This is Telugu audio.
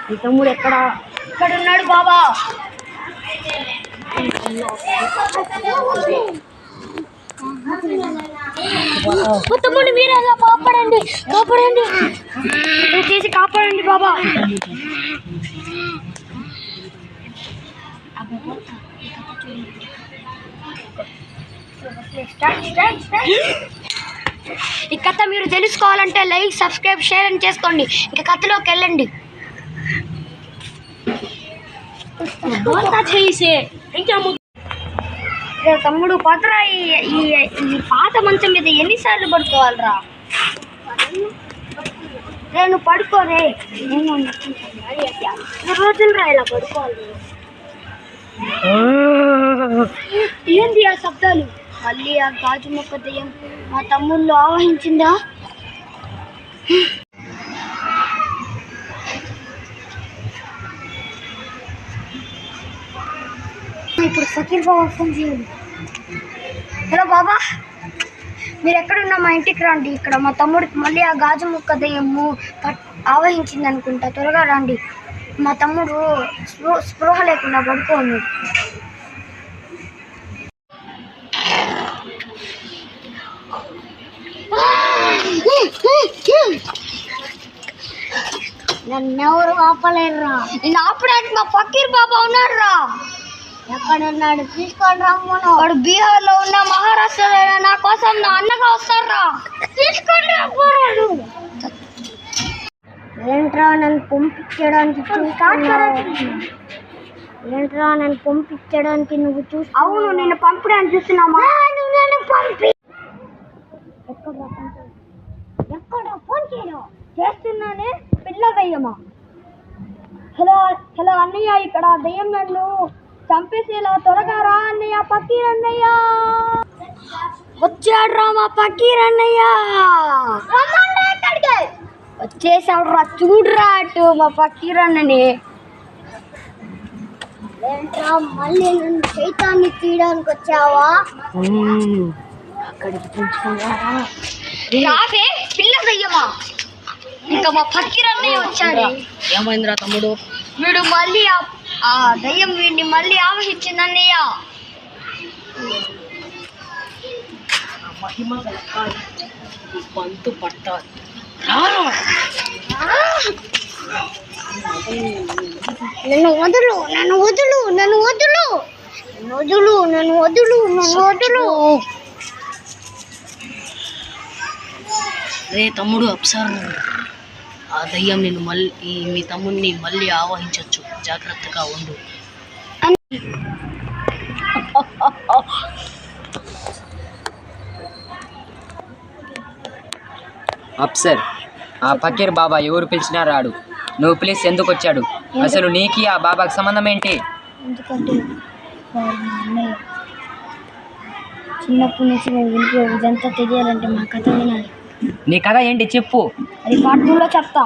నీ తమ్ముడు ఇక్కడ ఉన్నాడు బాబా. తమ్ముడు మీరు ఎలా కాపాడండి చేసి కాపాడండి బాబా. ఈ కథ మీరు తెలుసుకోవాలంటే లైక్, సబ్స్క్రైబ్, షేర్ అని చేసుకోండి. ఇంకా కథలోకి వెళ్ళండి. తమ్ముడు పదరా, ఈ పాత మంచం మీద ఎన్నిసార్లు పడుకోవాలరా? నేను పడుకోరే, రోజులు రా ఇలా పడుకోవాలి. ఏంది ఆ శబ్దాలు? మళ్ళీ ఆ గాజు మొక్క దెయ్యం మా తమ్ముళ్ళు ఆవహించిందా? ఇప్పుడు ఫకీర్ బాబా ఫోన్ చేయాలి. హలో బాబా, మీరు ఎక్కడున్నా మా ఇంటికి రండి. ఇక్కడ మా తమ్ముడికి మళ్ళీ ఆ గాజు మొక్క దెయ్యము ఆవహించింది అనుకుంటా. త్వరగా రండి. మా తమ్ముడు స్పృహ లేకుండా పడుకోండి. నన్నెవరు ఆపలేరురా. నేను ఆపడానికి మా ఫకీర్ బాబా ఉన్నాడు రా. ఎక్కడున్నాడు? తీసుకొని రమ్మను. వాడు బీహార్లో ఉన్న, మహారాష్ట్రలో నా కోసం నా అన్నగా వస్తారా. తీసుకొని రమ్మను. ఏంట్రా నన్ను పంపించడానికి నువ్వు చూసి? అవును, నిన్ను పంపడానికి చూస్తున్నామా? నన్ను పంపి ఎక్కడ ఫోన్ చేయడం చేస్తున్నానే. పిల్ల దయ్యమా? హలో అన్నయ్య, ఇక్కడ దయ్యం నన్ను చంపేసేలా, త్వరగా రా అన్నయ్య. ఫకీర్ అన్నయ్య వచ్చాడు రా. మా ఫకీర్ అన్నయ్య వచ్చేసాడు రా. చూడరా అటు మా ఫకీర్ అన్నని. ఏంట్రా మళ్ళీ నన్ను చైతాన్ని తీయడానికి వచ్చావా? అక్కడికి పెంచుకున్నారా? పిల్ల దయ్యమా? ఇంకా మా ఫకీర్ అన్నయ్య వచ్చాడు. ఏమైందిరా తమ్ముడు? వీడు మళ్ళీ ఆ దయ్యం వీడిని మళ్ళీ ఆవహించింది అన్నయ్య. మహిమ పంతు పట్టాలి. నన్ను వదులు, నన్ను వదులు, నన్ను వదులు, నన్ను వదులు, నన్ను వదులు, నన్ను వదులు. రే తమ్ముడు అప్సర్, ఆ దయ్యం నిన్ను మళ్ళీ మీ తమ్ముడిని మళ్ళీ ఆవహించవచ్చు. జాగ్రత్తగా ఉండు. అప్సర్, ఆ ఫకీర్ బాబా ఎవరు పిలిచినా రాడు. నువ్వు పిలిచి ఎందుకు వచ్చాడు? అసలు నీకి ఆ బాబాకి సంబంధం ఏంటి? ఎందుకంటే చిన్నప్పటి నుంచి మేము వినిపి ఇదంతా తెలియాలంటే మా కథ వినాలి. నీ కథ ఏంటి చెప్పు. అది పార్ట్ 2లో చెప్తా.